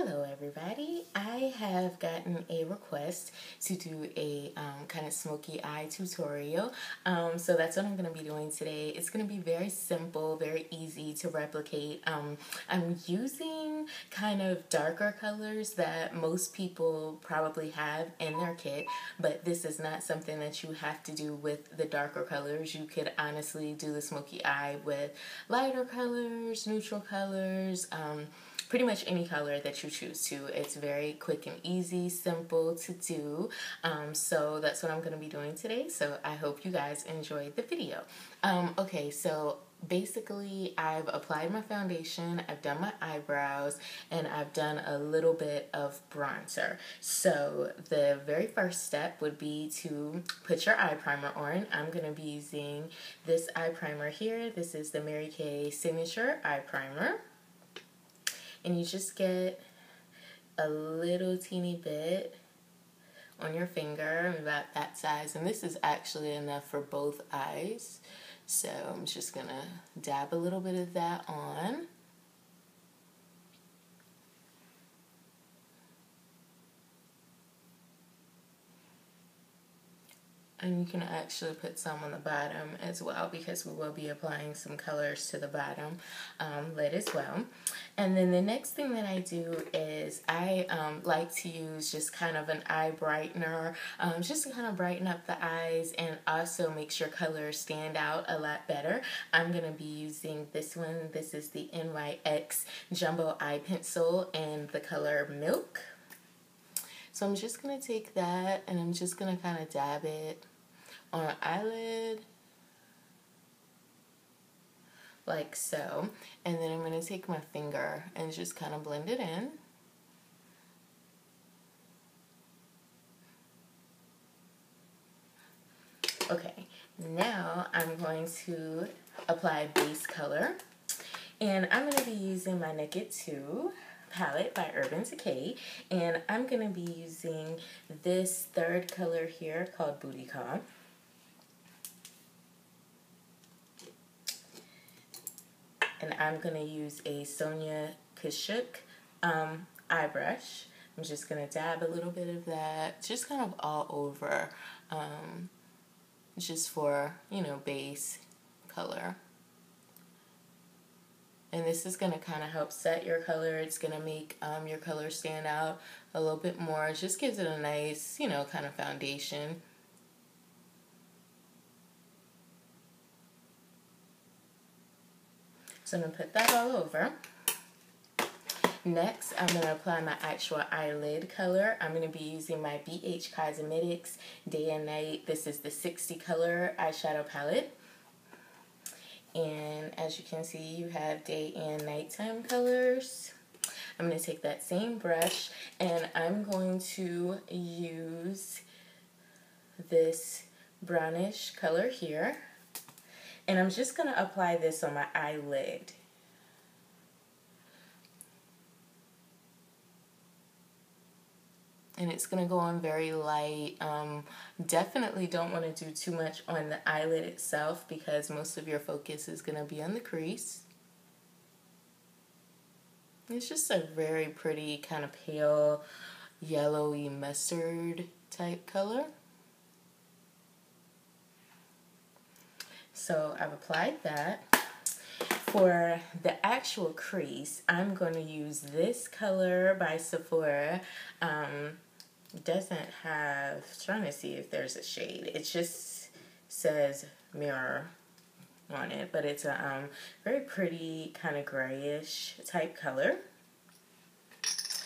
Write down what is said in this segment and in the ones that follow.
Hello everybody. I have gotten a request to do a kind of smoky eye tutorial. So that's what I'm going to be doing today. It's going to be very simple, very easy to replicate. I'm using kind of darker colors that most people probably have in their kit, but this is not something that you have to do with the darker colors. You could honestly do the smoky eye with lighter colors, neutral colors, pretty much any color that you choose to. It's very quick and easy, simple to do. So that's what I'm going to be doing today. So I hope you guys enjoyed the video. Okay, so basically I've applied my foundation, I've done my eyebrows, and I've done a little bit of bronzer. So the very first step would be to put your eye primer on. I'm going to be using this eye primer here. This is the Mary Kay Signature Eye Primer. And you just get a little teeny bit on your finger, about that size. And this is actually enough for both eyes. So I'm just going to dab a little bit of that on. And you can actually put some on the bottom as well, because we will be applying some colors to the bottom lid as well. And then the next thing that I do is I like to use just kind of an eye brightener, just to kind of brighten up the eyes and also makes your colors stand out a lot better. I'm going to be using this one. This is the NYX Jumbo Eye Pencil in the color Milk. So I'm just going to take that and I'm just going to kind of dab it on an eyelid, like so. And then I'm going to take my finger and just kind of blend it in. Okay, now I'm going to apply base color. And I'm going to be using my Naked 2 palette by Urban Decay, and I'm going to be using this third color here called Booty Call. And I'm going to use a Sonia Kashuk eye brush. I'm just going to dab a little bit of that, just kind of all over, just for, you know, base color. And this is going to kind of help set your color. It's going to make your color stand out a little bit more. It just gives it a nice, you know, kind of foundation. So I'm going to put that all over. Next, I'm going to apply my actual eyelid color. I'm going to be using my BH Cosmetics Day and Night. This is the 60 color eyeshadow palette. And as you can see, you have day and nighttime colors. I'm going to take that same brush and I'm going to use this brownish color here. And I'm just going to apply this on my eyelid. And it's going to go on very light. Definitely don't want to do too much on the eyelid itself because most of your focus is going to be on the crease. It's just a very pretty kind of pale yellowy mustard type color. So I've applied that. For the actual crease, I'm going to use this color by Sephora. Doesn't have, trying to see if there's a shade. It just says Mirror on it, but it's a very pretty kind of grayish type color.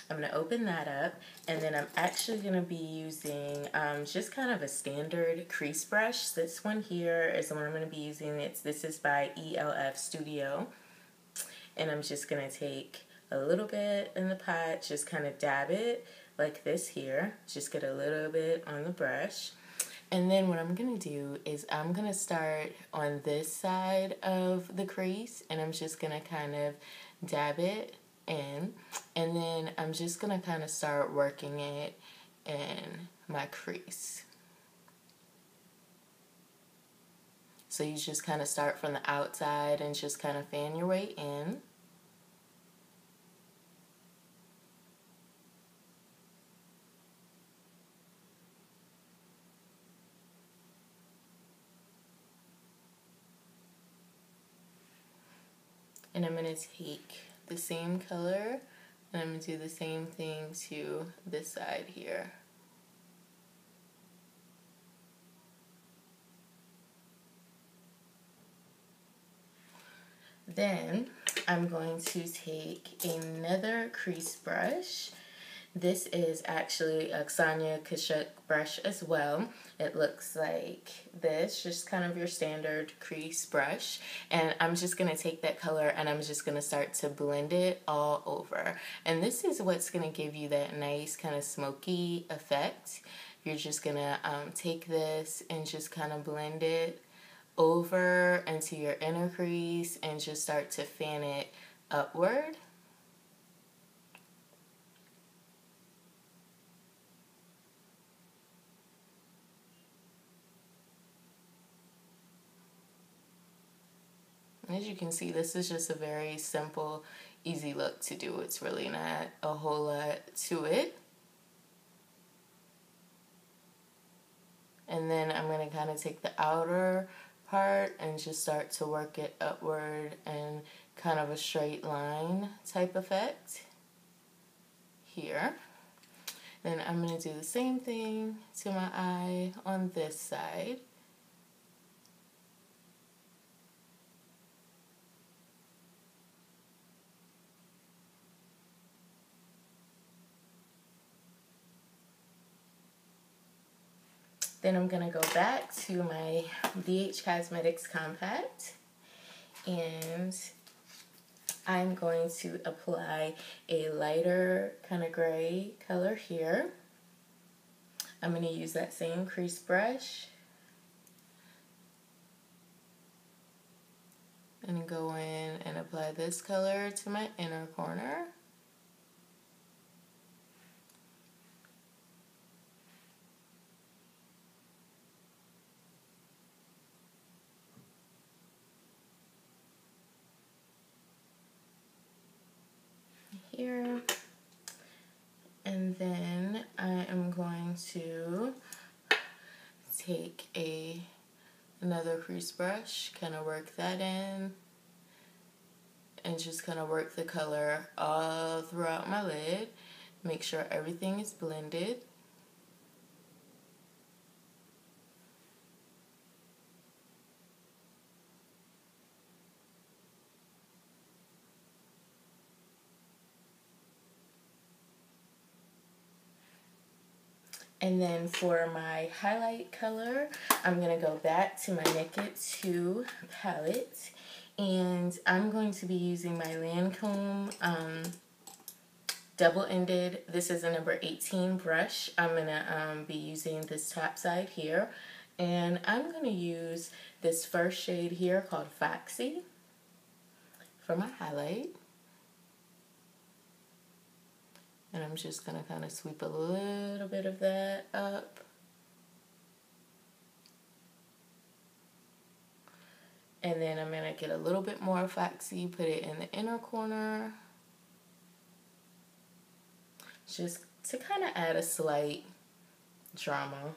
I'm going to open that up, and then I'm actually going to be using just kind of a standard crease brush. This one here is the one I'm going to be using. This is by ELF Studio, and I'm just going to take a little bit in the pot, just kind of dab it like this here, just get a little bit on the brush. And then what I'm going to do is I'm going to start on this side of the crease, and I'm just going to kind of dab it in, and then I'm just going to kind of start working it in my crease. So you just kind of start from the outside and just kind of fan your way in. And I'm going to take the same color and I'm going to do the same thing to this side here. Then I'm going to take another crease brush. This is actually a Sonia Kashuk brush as well. It looks like this, just kind of your standard crease brush. And I'm just going to take that color and I'm just going to start to blend it all over. And this is what's going to give you that nice kind of smoky effect. You're just going to take this and just kind of blend it over into your inner crease and just start to fan it upward. As you can see, this is just a very simple, easy look to do. It's really not a whole lot to it. And then I'm going to kind of take the outer part and just start to work it upward and kind of a straight line type effect here. Then I'm going to do the same thing to my eye on this side. Then I'm going to go back to my BH Cosmetics Compact and I'm going to apply a lighter kind of gray color here. I'm going to use that same crease brush and go in and apply this color to my inner corner. Here, and then I am going to take another crease brush, kind of work that in, and just kind of work the color all throughout my lid. Make sure everything is blended. And then for my highlight color, I'm going to go back to my Naked 2 palette. And I'm going to be using my Lancome double-ended, this is a number 18 brush. I'm going to be using this top side here. And I'm going to use this first shade here called Foxy for my highlight. And I'm just going to kind of sweep a little bit of that up. And then I'm going to get a little bit more Foxy, put it in the inner corner. Just to kind of add a slight drama.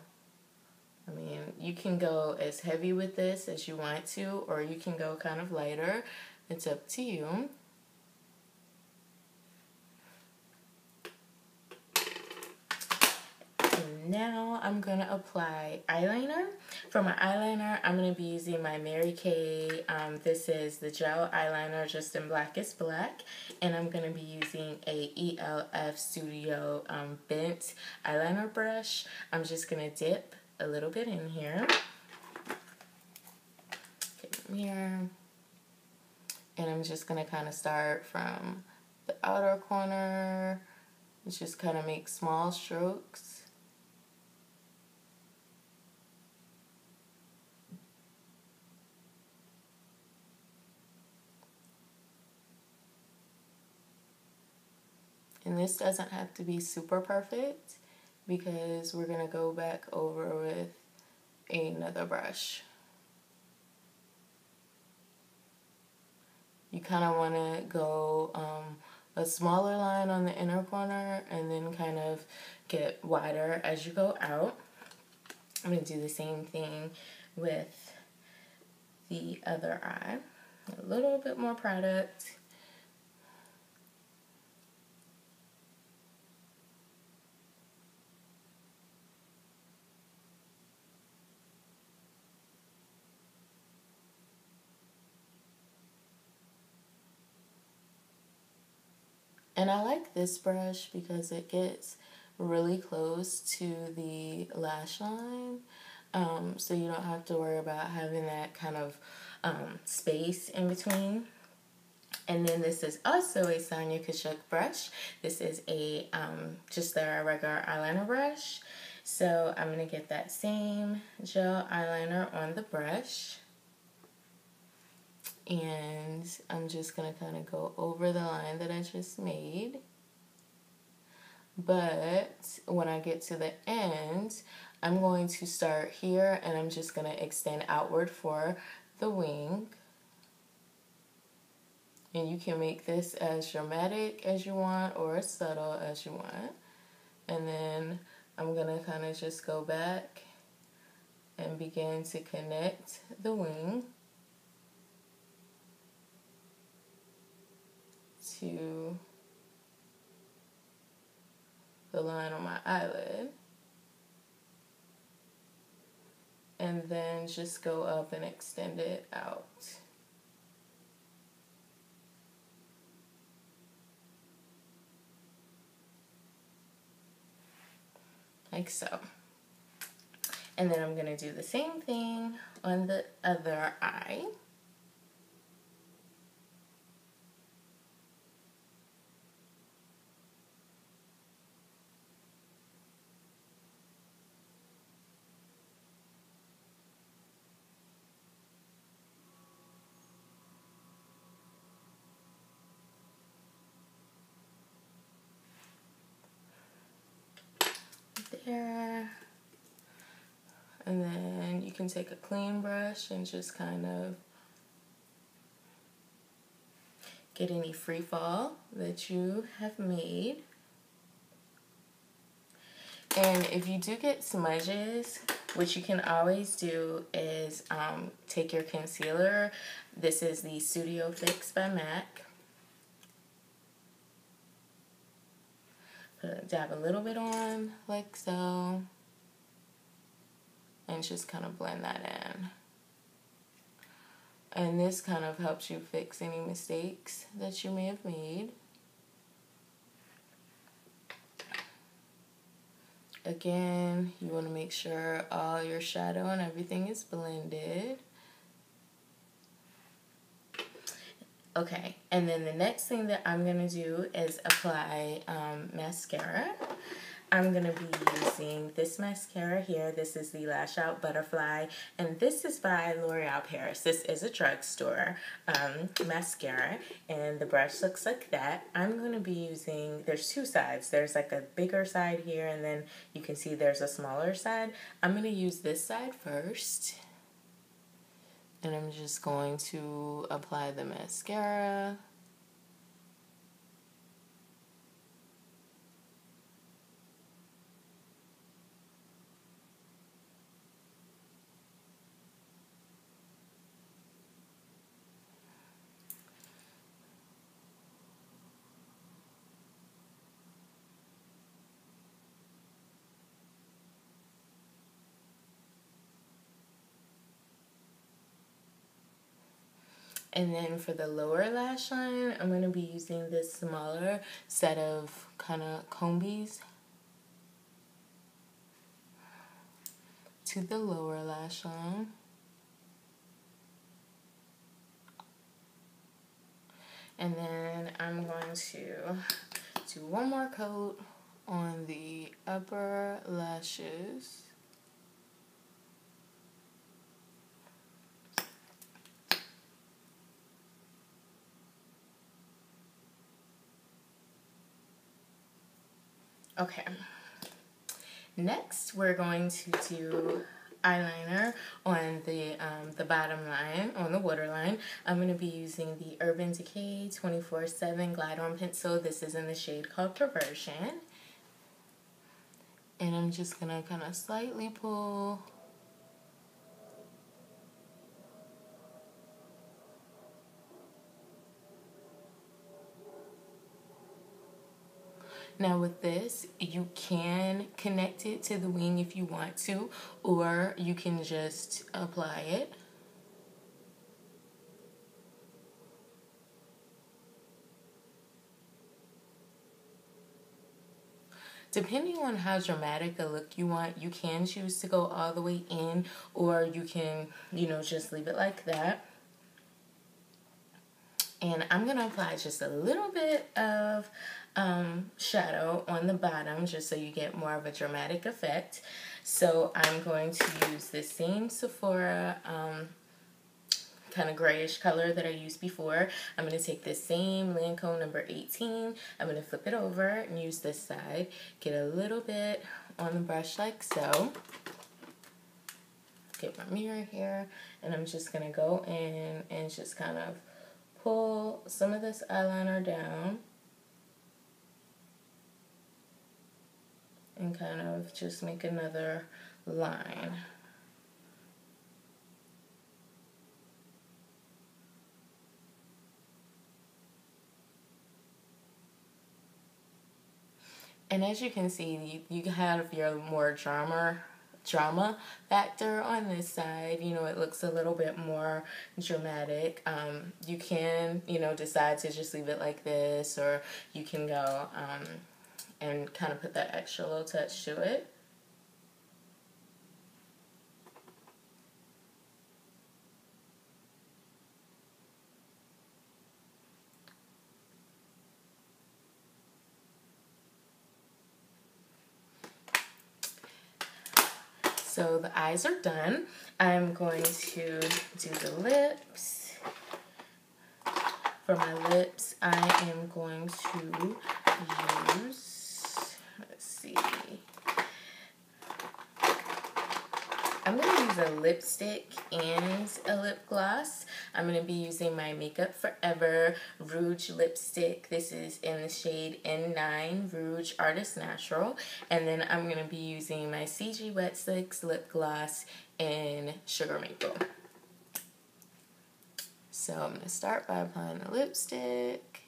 I mean, you can go as heavy with this as you want to, or you can go kind of lighter. It's up to you. Now I'm going to apply eyeliner. For my eyeliner, I'm going to be using my Mary Kay. This is the gel eyeliner just in Blackest Black. And I'm going to be using a ELF Studio bent eyeliner brush. I'm just going to dip a little bit in here. Here. And I'm just going to kind of start from the outer corner. Just kind of make small strokes. And this doesn't have to be super perfect because we're going to go back over with another brush. You kind of want to go a smaller line on the inner corner and then kind of get wider as you go out. I'm going to do the same thing with the other eye. A little bit more product. And I like this brush because it gets really close to the lash line. So you don't have to worry about having that kind of space in between. And then this is also a Sonia Kashuk brush. This is a just a regular eyeliner brush. So I'm going to get that same gel eyeliner on the brush. And I'm just going to kind of go over the line that I just made. But when I get to the end, I'm going to start here and I'm just going to extend outward for the wing. And you can make this as dramatic as you want or as subtle as you want. And then I'm going to kind of just go back and begin to connect the wing to the line on my eyelid. And then just go up and extend it out. Like so. And then I'm going to do the same thing on the other eye. There. And then you can take a clean brush and just kind of get any free fall that you have made. And if you do get smudges, what you can always do is take your concealer. This is the Studio Fix by MAC. Dab a little bit on, like so. And just kind of blend that in. And this kind of helps you fix any mistakes that you may have made. Again, you want to make sure all your shadow and everything is blended. Okay, and then the next thing that I'm going to do is apply mascara. I'm going to be using this mascara here. This is the Lash Out Butterfly, and this is by L'Oreal Paris. This is a drugstore mascara, and the brush looks like that. I'm going to be using, there's two sides. There's like a bigger side here, and then you can see there's a smaller side. I'm going to use this side first, and I'm just going to apply the mascara. And then for the lower lash line, I'm going to be using this smaller set of kind of combies to the lower lash line. And then I'm going to do one more coat on the upper lashes. Okay, next we're going to do eyeliner on the bottom line, on the waterline. I'm going to be using the Urban Decay 24/7 Glide On Pencil. This is in the shade called Perversion. And I'm just going to kind of slightly pull Now with this, you can connect it to the wing if you want to, or you can just apply it. depending on how dramatic a look you want, you can choose to go all the way in, or you can, you know, just leave it like that. And I'm going to apply just a little bit of shadow on the bottom just so you get more of a dramatic effect. So I'm going to use the same Sephora kind of grayish color that I used before. I'm going to take this same Lancome number 18. I'm going to flip it over and use this side. Get a little bit on the brush like so. Get my mirror here. And I'm just going to go in and just kind of pull some of this eyeliner down and kind of just make another line. And as you can see, you have your more drama factor on this side. You know, it looks a little bit more dramatic. You can, you know, decide to just leave it like this, or you can go and kind of put that extra little touch to it. So the eyes are done. I'm going to do the lips. For my lips, I am going to use, let's see, I'm going to use a lipstick and a lip gloss. I'm going to be using my Makeup Forever Rouge lipstick. This is in the shade N9 Rouge Artist Natural. And then I'm going to be using my CG Wet Sticks lip gloss in Sugar Maple. So I'm going to start by applying the lipstick.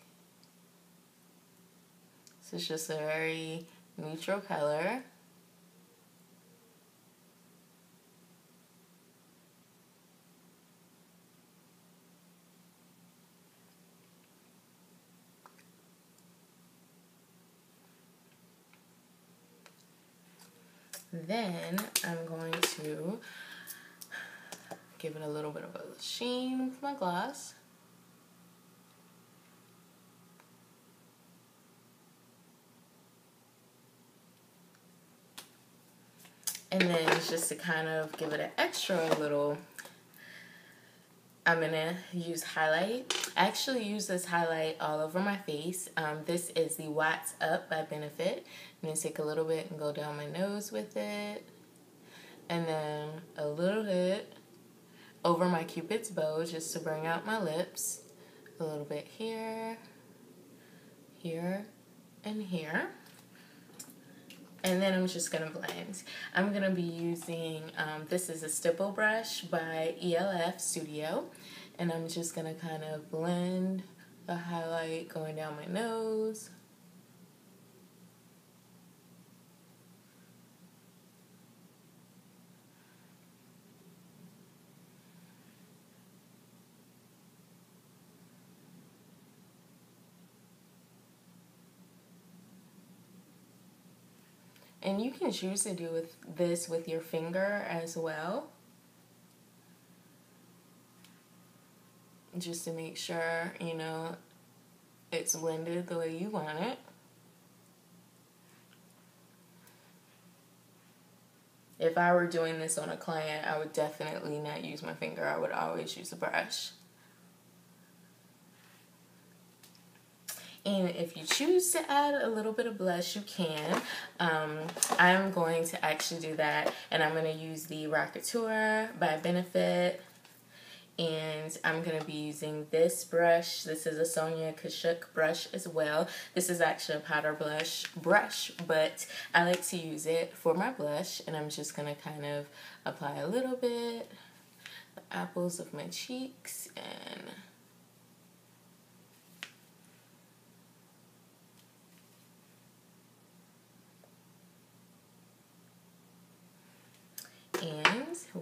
This is just a very neutral color. Then I'm going to give it a little bit of a sheen with my gloss. And then just to kind of give it an extra little, I'm going to use highlight. I actually use this highlight all over my face. This is the Watts Up by Benefit. I'm going to take a little bit and go down my nose with it. And then a little bit over my Cupid's bow just to bring out my lips. A little bit here, here, and here. And then I'm just going to blend. I'm going to be using, this is a stipple brush by ELF Studio. And I'm just going to kind of blend the highlight going down my nose. And you can choose to do this with your finger as well, just to make sure, you know, it's blended the way you want it. If I were doing this on a client, I would definitely not use my finger. I would always use a brush. And if you choose to add a little bit of blush, you can. I'm going to actually do that, and I'm going to use the Rocketeur by Benefit. And I'm going to be using this brush. This is a Sonia Kashuk brush as well. This is actually a powder brush, but I like to use it for my blush. And I'm just going to kind of apply a little bit, the apples of my cheeks, and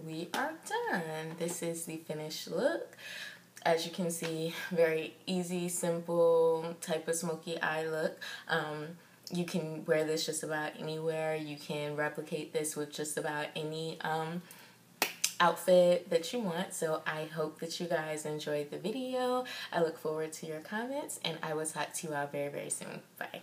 we are done. This is the finished look. As you can see, very easy, simple type of smoky eye look. You can wear this just about anywhere. You can replicate this with just about any outfit that you want. So I hope that you guys enjoyed the video. I look forward to your comments, and I will talk to you all very, very soon. Bye.